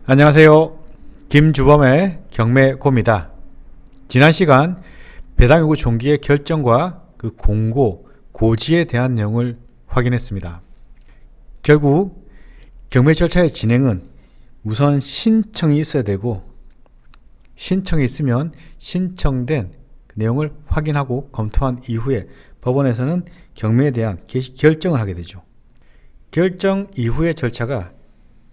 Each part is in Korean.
안녕하세요. 김주범의 경매고입니다. 지난 시간 배당 요구 종기의 결정과 그 공고, 고지에 대한 내용을 확인했습니다. 결국 경매 절차의 진행은 우선 신청이 있어야 되고, 신청이 있으면 신청된 내용을 확인하고 검토한 이후에 법원에서는 경매에 대한 결정을 하게 되죠. 결정 이후의 절차가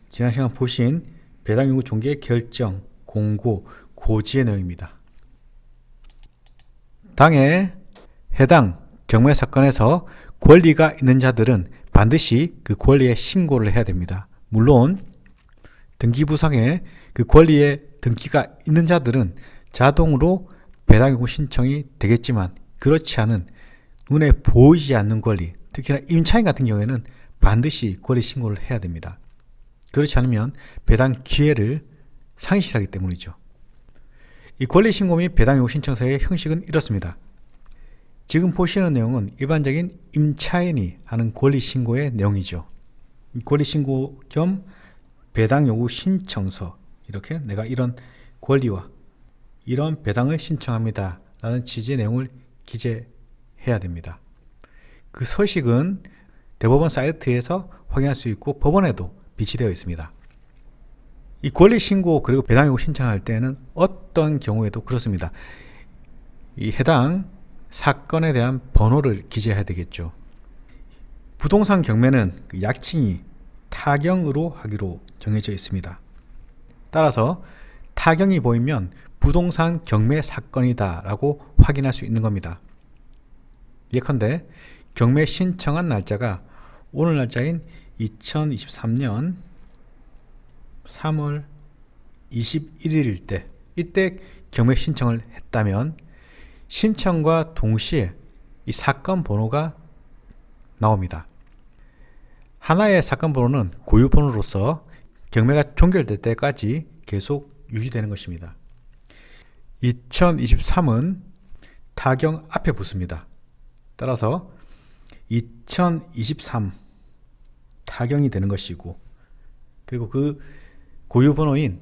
지난 시간 보신 배당 요구 종기의 결정, 공고, 고지의 내용입니다. 당해 해당 경매 사건에서 권리가 있는 자들은 반드시 그 권리에 신고를 해야 됩니다. 물론 등기부상에 그 권리에 등기가 있는 자들은 자동으로 배당 요구 신청이 되겠지만, 그렇지 않은 눈에 보이지 않는 권리, 특히나 임차인 같은 경우에는 반드시 권리 신고를 해야 됩니다. 그렇지 않으면 배당 기회를 상실하기 때문이죠. 이 권리 신고 및 배당 요구 신청서의 형식은 이렇습니다. 지금 보시는 내용은 일반적인 임차인이 하는 권리 신고의 내용이죠. 권리 신고 겸 배당 요구 신청서, 이렇게 내가 이런 권리와 이런 배당을 신청합니다 라는 취지의 내용을 기재해야 됩니다. 그 서식은 대법원 사이트에서 확인할 수 있고 법원에도 비치되어 있습니다. 이 권리 신고 그리고 배당 요구 신청할 때는 어떤 경우에도 그렇습니다. 이 해당 사건에 대한 번호를 기재해야 되겠죠. 부동산 경매는 그 약칭이 타경으로 하기로 정해져 있습니다. 따라서 타경이 보이면 부동산 경매 사건이다 라고 확인할 수 있는 겁니다. 예컨대 경매 신청한 날짜가 오늘 날짜인 2023년 3월 21일일 때, 이때 경매 신청을 했다면 신청과 동시에 이 사건 번호가 나옵니다. 하나의 사건 번호는 고유 번호로서 경매가 종결될 때까지 계속 유지되는 것입니다. 2023은 타경 앞에 붙습니다. 따라서 2023 타경이 되는 것이고, 그리고 그 고유 번호인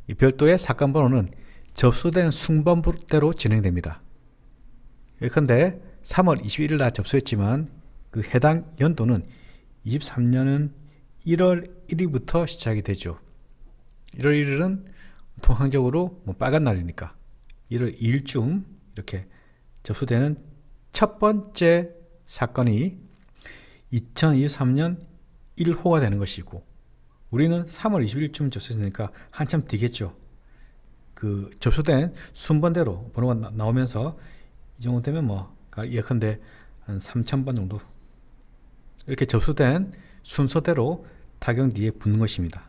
이 별도의 사건 번호는 접수된 순번대로 진행됩니다. 예컨대 3월 21일 날 접수했지만 그 해당 연도는 23년은 1월 1일부터 시작이 되죠. 1월 1일은 통상적으로 빨간 날이니까 1월 2일쯤 이렇게 접수되는 첫 번째 사건이 2023년 1호가 되는 것이고, 우리는 3월 20일쯤 접수했으니까 한참 뒤겠죠. 그 접수된 순번대로 번호가 나오면서 이 정도 되면 예컨대 한 3000번 정도 이렇게 접수된 순서대로 타경 뒤에 붙는 것입니다.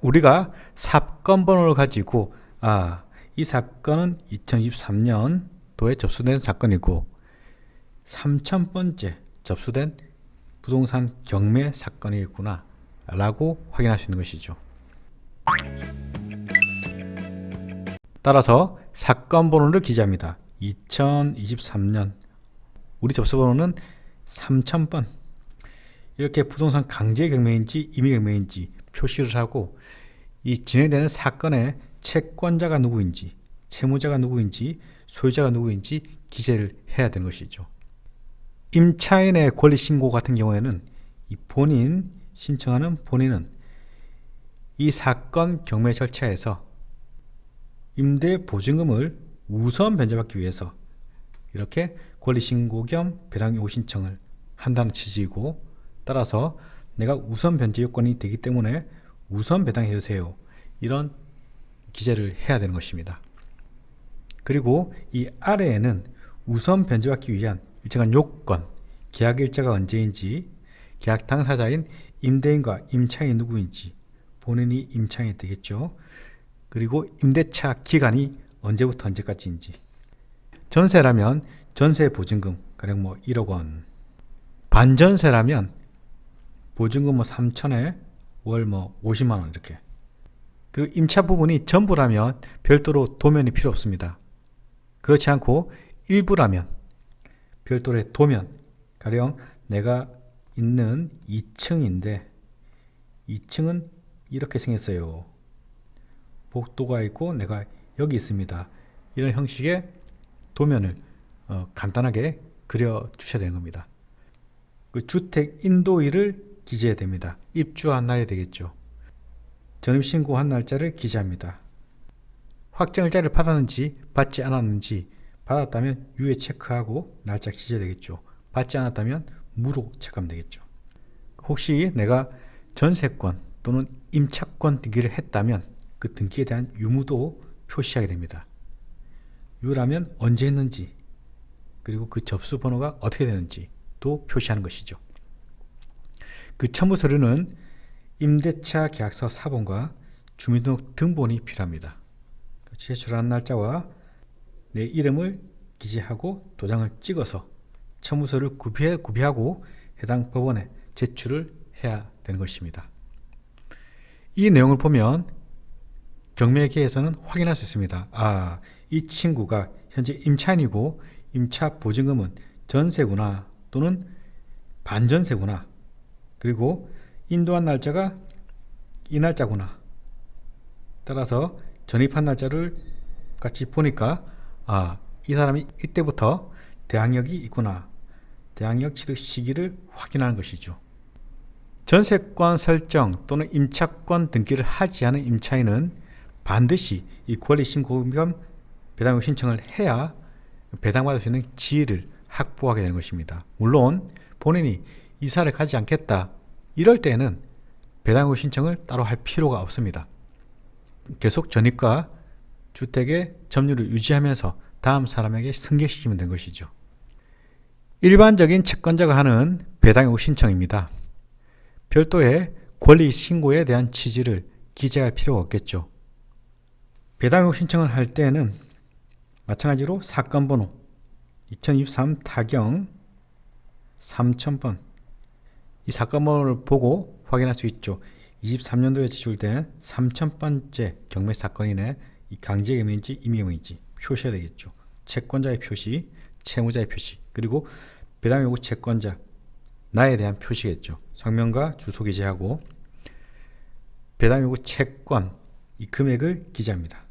우리가 사건 번호를 가지고 이 사건은 2023년도에 접수된 사건이고 3000번째 접수된 부동산 경매 사건이겠구나 라고 확인할 수 있는 것이죠. 따라서 사건 번호를 기재합니다. 2023년 우리 접수 번호는 3000번, 이렇게 부동산 강제 경매인지 임의 경매인지 표시를 하고, 이 진행되는 사건의 채권자가 누구인지, 채무자가 누구인지, 소유자가 누구인지 기재를 해야 되는 것이죠. 임차인의 권리 신고 같은 경우에는 이 신청하는 본인은 이 사건 경매 절차에서 임대 보증금을 우선 변제받기 위해서 이렇게 권리 신고 겸 배당 요구 신청을 한다는 취지이고, 따라서 내가 우선 변제 요건이 되기 때문에 우선 배당해 주세요, 이런 기재를 해야 되는 것입니다. 그리고 이 아래에는 우선 변제받기 위한 일정한 요건, 계약 일자가 언제인지, 계약 당사자인 임대인과 임차인이 누구인지, 본인이 임차인이 되겠죠. 그리고 임대차 기간이 언제부터 언제까지인지, 전세라면 전세 보증금 가령 1억 원, 반전세라면 보증금 3천에 월 50만 원 이렇게. 그리고 임차 부분이 전부라면 별도로 도면이 필요 없습니다. 그렇지 않고 일부라면 별도의 도면, 가령 내가 있는 2층인데 2층은 이렇게 생겼어요. 복도가 있고 내가 여기 있습니다. 이런 형식의 도면을 간단하게 그려 주셔야 되는 겁니다. 그 주택 인도일을 기재해야 됩니다. 입주한 날이 되겠죠. 전입신고한 날짜를 기재합니다. 확정일자를 받았는지 받지 않았는지, 받았다면 유예 체크하고 날짜 기재되겠죠. 받지 않았다면 무로 체크하면 되겠죠. 혹시 내가 전세권 또는 임차권 등기를 했다면 그 등기에 대한 유무도 표시하게 됩니다. 유라면 언제 했는지, 그리고 그 접수 번호가 어떻게 되는지도 표시하는 것이죠. 그 첨부 서류는 임대차 계약서 사본과 주민등록 등본이 필요합니다. 제출한 날짜와 내 이름을 기재하고 도장을 찍어서 첨부 서류를 구비하고 해당 법원에 제출을 해야 되는 것입니다. 이 내용을 보면 경매계에서는 확인할 수 있습니다. 이 친구가 현재 임차인이고 임차 보증금은 전세구나 또는 반전세구나, 그리고 인도한 날짜가 이 날짜구나. 따라서 전입한 날짜를 같이 보니까 이 사람이 이때부터 대항력이 있구나. 대항력 취득 시기를 확인하는 것이죠. 전세권 설정 또는 임차권 등기를 하지 않은 임차인은 반드시 이 권리 신고 겸 배당금 신청을 해야 배당받을 수 있는 지위를 확보하게 되는 것입니다. 물론 본인이 이사를 가지 않겠다 이럴 때는 배당금 신청을 따로 할 필요가 없습니다. 계속 전입과 주택의 점유를 유지하면서 다음 사람에게 승계시키면 된 것이죠. 일반적인 채권자가 하는 배당금 신청입니다. 별도의 권리 신고에 대한 취지를 기재할 필요가 없겠죠. 배당금 신청을 할 때는 마찬가지로 사건 번호 2023 타경 3000번 이 사건 번호를 보고 확인할 수 있죠. 23년도에 제출된 3000번째 경매 사건이네 이 강제경매인지 임의경매인지 표시해야 되겠죠. 채권자의 표시, 채무자의 표시, 그리고 배당 요구 채권자 나에 대한 표시겠죠. 성명과 주소 기재하고 배당 요구 채권 이 금액을 기재합니다.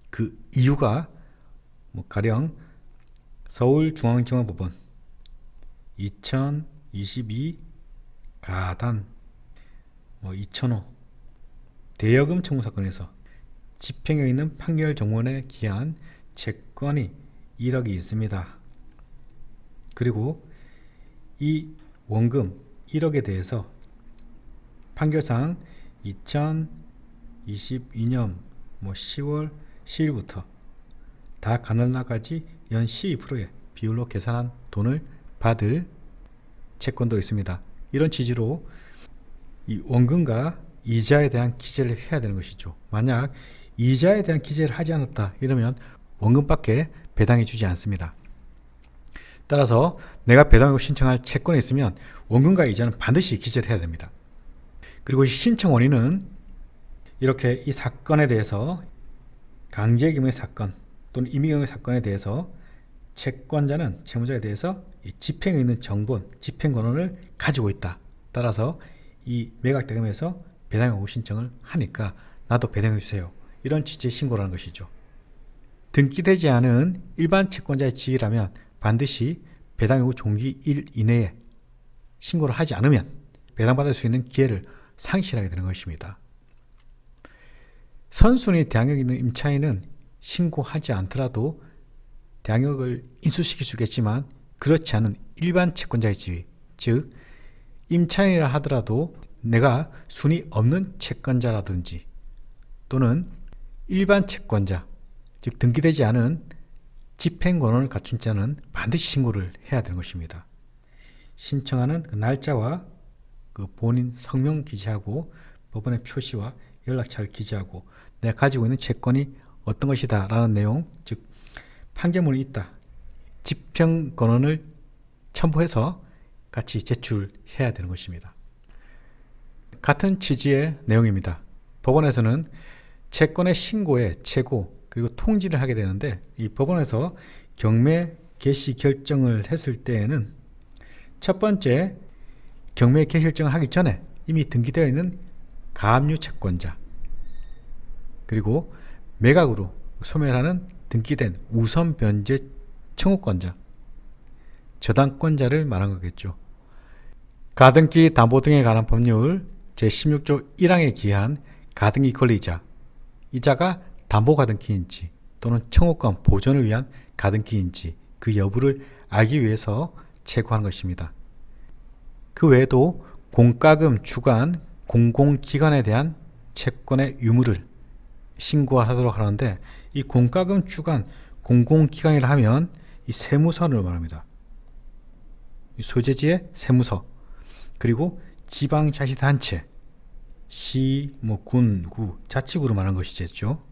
그 이유가 가령 서울중앙지방법원 2022 가단 2005 대여금 청구 사건에서 집행에 있는 판결 정원에 기한 채권이 1억이 있습니다. 그리고 이 원금 1억에 대해서 판결상 2022년 10월 10일부터 다 가늘나까지 연 12%의 비율로 계산한 돈을 받을 채권도 있습니다. 이런 취지로 이 원금과 이자에 대한 기재를 해야 되는 것이죠. 만약 이자에 대한 기재를 하지 않았다 이러면 원금밖에 배당해 주지 않습니다. 따라서 내가 배당을 신청할 채권이 있으면 원금과 이자는 반드시 기재를 해야 됩니다. 그리고 신청 원인은 이렇게 이 사건에 대해서 강제경매 사건 또는 임의경매 사건에 대해서 채권자는 채무자에 대해서 이 집행에 있는 정본, 집행권한을 가지고 있다. 따라서 이 매각대금에서 배당요구 신청을 하니까 나도 배당해 주세요. 이런 취지의 신고라는 것이죠. 등기되지 않은 일반 채권자의 지위라면 반드시 배당요구 종기일 이내에 신고를 하지 않으면 배당받을 수 있는 기회를 상실하게 되는 것입니다. 선순위 대항력이 있는 임차인은 신고하지 않더라도 대항력을 인수시킬 수 있겠지만 그렇지 않은 일반 채권자의 지위, 즉 임차인이라 하더라도 내가 순위 없는 채권자라든지 또는 일반 채권자, 즉 등기되지 않은 집행권한을 갖춘 자는 반드시 신고를 해야 되는 것입니다. 신청하는 그 날짜와 그 본인 성명 기재하고 법원의 표시와 연락처를 기재하고 내가 가지고 있는 채권이 어떤 것이다 라는 내용, 즉 판결문이 있다, 집행권한을 첨부해서 같이 제출해야 되는 것입니다. 같은 취지의 내용입니다. 법원에서는 채권의 신고에 최고 그리고 통지를 하게 되는데 이 법원에서 경매 개시 결정을 했을 때에는 첫 번째 경매 개시 결정을 하기 전에 이미 등기되어 있는 가압류 채권자, 그리고 매각으로 소멸하는 등기된 우선 변제 청구권자, 저당권자를 말한 거겠죠. 가등기 담보 등에 관한 법률 제16조 1항에 기한 가등기 권리자, 이자가 담보 가등기인지 또는 청구권 보존을 위한 가등기인지 그 여부를 알기 위해서 채권하는 것입니다. 그 외에도 공과금 주관 공공기관에 대한 채권의 유무를 신고하도록 하는데, 이 공과금 주관 공공기관이라 하면 이 세무서를 말합니다. 소재지의 세무서, 그리고 지방자치단체, 시, 군, 구, 자치구로 말하는 것이겠죠.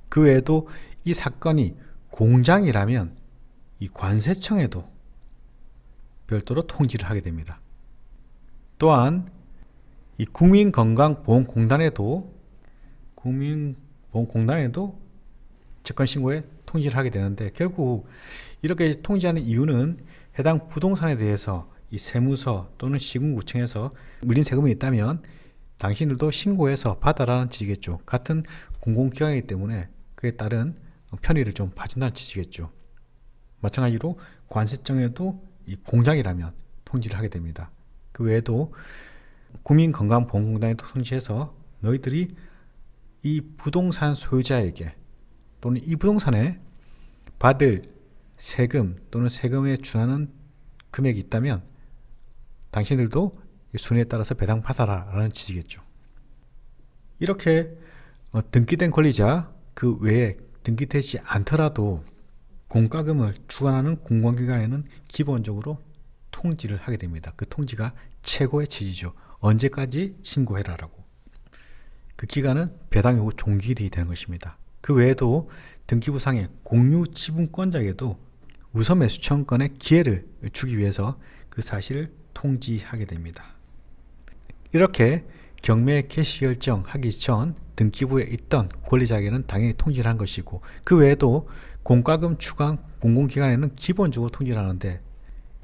그 외에도 이 사건이 공장이라면 이 관세청에도 별도로 통지를 하게 됩니다. 또한 이 국민건강보험공단에도 채권 신고에 통지를 하게 되는데, 결국 이렇게 통지하는 이유는 해당 부동산에 대해서 이 세무서 또는 시군구청에서 물린 세금이 있다면 당신들도 신고해서 받아라는 뜻이겠죠. 같은 공공기관이기 때문에 그에 따른 편의를 좀 봐준다는 뜻이겠죠. 마찬가지로 관세청에도 이 공장이라면 통지를 하게 됩니다. 그 외에도 국민건강보험공단에 통지해서 너희들이 이 부동산 소유자에게 또는 이 부동산에 받을 세금 또는 세금에 준하는 금액이 있다면 당신들도 순위에 따라서 배당받아라 라는 뜻이겠죠. 이렇게 등기된 권리자 그 외에 등기되지 않더라도 공과금을 주관하는 공공기관에는 기본적으로 통지를 하게 됩니다. 그 통지가 최고의 지지죠. 언제까지 신고해라라고. 그 기간은 배당 요구 종기일이 되는 것입니다. 그 외에도 등기부상의 공유 지분권자에게도 우선 매수청구권의 기회를 주기 위해서 그 사실을 통지하게 됩니다. 이렇게 경매 개시 결정하기 전 등기부에 있던 권리자에게는 당연히 통지를 한 것이고, 그 외에도 공과금 주관 공공기관에는 기본적으로 통지를 하는데,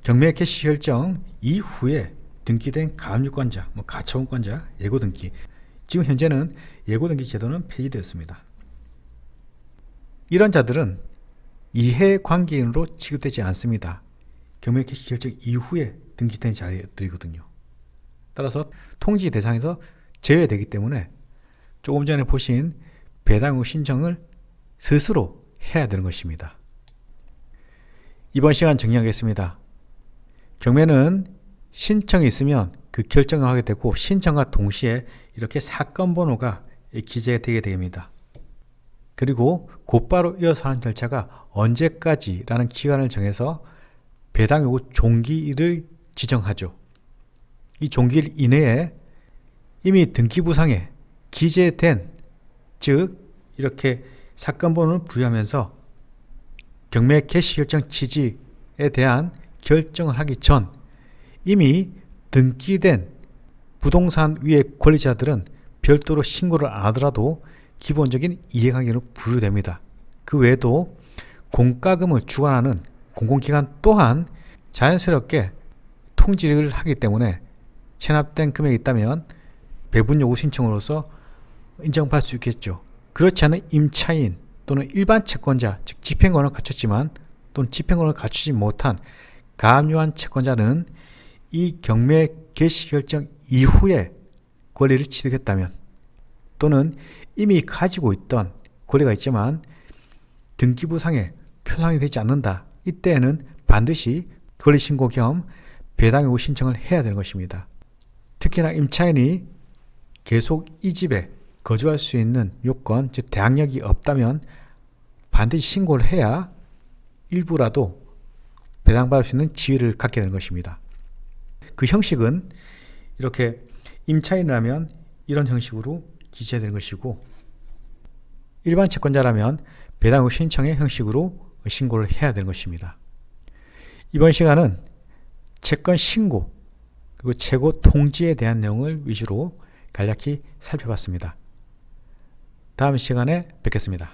경매 개시 결정 이후에 등기된 가압류권자, 가처분권자, 예고등기, 지금 현재는 예고등기 제도는 폐지되었습니다. 이런 자들은 이해관계인으로 취급되지 않습니다. 경매 개시 결정 이후에 등기된 자들이거든요. 따라서 통지 대상에서 제외되기 때문에 조금 전에 보신 배당 후 신청을 스스로 해야 되는 것입니다. 이번 시간 정리하겠습니다. 경매는 신청이 있으면 그 결정을 하게 되고, 신청과 동시에 이렇게 사건 번호가 기재되게 됩니다. 그리고 곧바로 이어서 하는 절차가 언제까지라는 기간을 정해서 배당 요구 종기일을 지정하죠. 이 종기일 이내에 이미 등기부상에 기재된, 즉 이렇게 사건 번호를 부여하면서 경매 개시 결정 취지에 대한 결정을 하기 전 이미 등기된 부동산 위의 권리자들은 별도로 신고를 안 하더라도 기본적인 이해관계로 분류됩니다. 그 외에도 공과금을 주관하는 공공기관 또한 자연스럽게 통지를 하기 때문에 체납된 금액이 있다면 배분 요구 신청으로서 인정받을 수 있겠죠. 그렇지 않은 임차인 또는 일반 채권자, 즉 집행권을 갖췄지만 또는 집행권을 갖추지 못한 가압류한 채권자는 이 경매 개시 결정 이후에 권리를 취득했다면, 또는 이미 가지고 있던 권리가 있지만 등기부상에 표상이 되지 않는다, 이때에는 반드시 권리 신고 겸 배당 요구 신청을 해야 되는 것입니다. 특히나 임차인이 계속 이 집에 거주할 수 있는 요건, 즉 대항력이 없다면 반드시 신고를 해야 일부라도 배당받을 수 있는 지위를 갖게 되는 것입니다. 그 형식은 이렇게 임차인이라면 이런 형식으로 기재되는 것이고, 일반 채권자라면 배당 후 신청의 형식으로 신고를 해야 되는 것입니다. 이번 시간은 채권 신고 그리고 최고 통지에 대한 내용을 위주로 간략히 살펴봤습니다. 다음 시간에 뵙겠습니다.